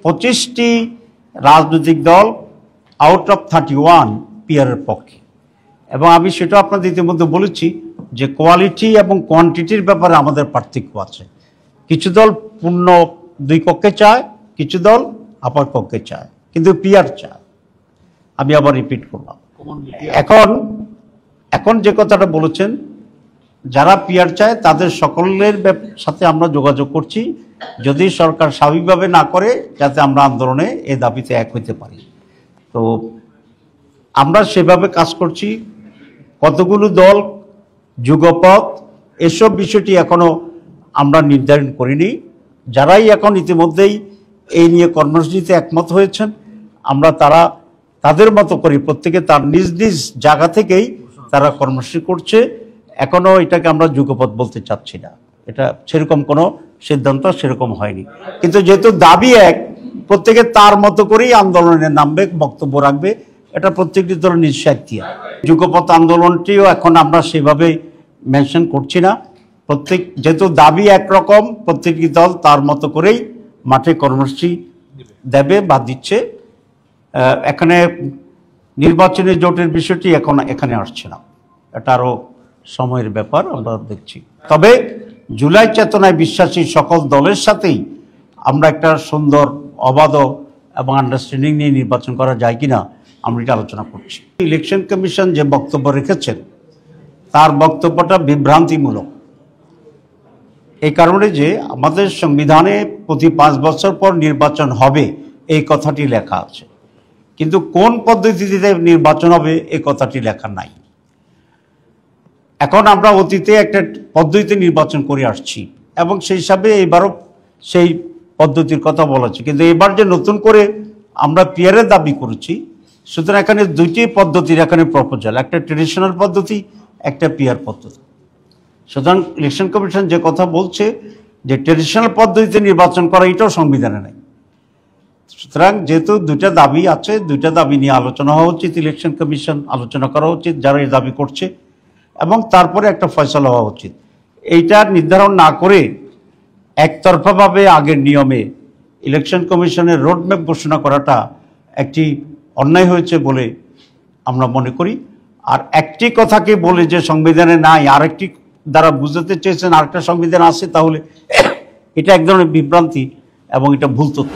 25টি রাজনৈতিক দল out of 31 পিয়ারের পক্ষে, এবং আমি সেটা আপনাদের ইতিমধ্যে বলেছি যে কোয়ালিটি এবং কোয়ান্টিটির ব্যাপারে আমাদের পার্থক্য আছে। কিছু দল পূর্ণ 2 কক্ষে চায়, কিছু দল আপার কক্ষে চায়, কিন্তু পিয়ার চায়। আমি আবার রিপিট করলাম, এখন যে কথাটা বলেছেন, যারা পিয়ার চায় তাদের সকলের সাথে আমরা যোগাযোগ করছি, যদি সরকার স্বাভাবিকভাবে না করে, যাতে আমরা আন্দোলনে এই দাবিতে এক হইতে পারি। তো আমরা সেভাবে কাজ করছি। কতগুলো দল, যুগপথ, এসব বিষয়টি এখনো আমরা নির্ধারণ করিনি। যারাই এখন ইতিমধ্যেই এই নিয়ে কর্মসূচিতে একমত হয়েছেন, আমরা তাদের মতো করে প্রত্যেকে তার নিজ নিজ জায়গা থেকেই তারা কর্মসূচি করছে। এখনো এটাকে আমরা যুগপথ বলতে চাচ্ছি না, এটা সেরকম কোনো সিদ্ধান্ত সেরকম হয়নি। কিন্তু যেহেতু দাবি এক, প্রত্যেকে তার মতো করেই আন্দোলনে নামবে, বক্তব্য রাখবে, এটা প্রত্যেকটি দলের নিজ সাহিত্যিয়া। যুগপথ আন্দোলনটিও এখন আমরা সেভাবে মেনশন করছি না। যেহেতু দাবি একরকম, প্রত্যেকটি দল তার মতো করেই মাঠে কর্মসূচি দেবে বা দিচ্ছে। এখানে নির্বাচনী জোটের বিষয়টি এখানে আসছে না, এটা আরও সময়ের ব্যাপার, আমরা দেখছি। তবে জুলাই চেতনায় বিশ্বাসী সকল দলের সাথেই আমরা একটা সুন্দর, অবাধ এবং আন্ডারস্ট্যান্ডিং নিয়ে নির্বাচন করা যায় কিনা আমরা এটা আলোচনা করছি। ইলেকশন কমিশন যে বক্তব্য রেখেছেন, তার বক্তব্যটা বিভ্রান্তিমূলক। এই কারণে যে আমাদের সংবিধানে প্রতি 5 বছর পর নির্বাচন হবে এই কথাটি লেখা আছে, কিন্তু কোন পদ্ধতিতে নির্বাচন হবে এই কথাটি লেখা নাই। এখন আমরা অতীতে একটা পদ্ধতিতে নির্বাচন করে আসছি এবং সেই হিসাবে এবারও সেই পদ্ধতির কথা বলেছি, কিন্তু এবার যে নতুন করে আমরা পিয়ারের দাবি করেছি, সুতরাং এখানে 2টি পদ্ধতির এখানে প্রপোজাল, একটা ট্রেডিশনাল পদ্ধতি, একটা পিয়ার পদ্ধতি। সুতরাং ইলেকশন কমিশন যে কথা বলছে যে ট্রেডিশনাল পদ্ধতিতে নির্বাচন করা, এটাও সংবিধানে নেই। সুতরাং যেহেতু 2টা দাবি আছে, 2টা দাবি নিয়ে আলোচনা হওয়া উচিত, ইলেকশন কমিশন আলোচনা করা উচিত যারা এই দাবি করছে, এবং তারপরে একটা ফয়সালা হওয়া উচিত। এইটা নির্ধারণ না করে একতরফাভাবে আগের নিয়মে ইলেকশন কমিশনের রোডম্যাপ ঘোষণা করাটা একটি অন্যায় হয়েছে বলে আমরা মনে করি। আর একটি কথাকে বলে যে সংবিধানে নাই, আরেকটি দ্বারা বুঝাতে চেয়েছেন আরেকটা সংবিধান আছে, তাহলে এটা এক ধরনের বিভ্রান্তি এবং এটা ভুল তথ্য।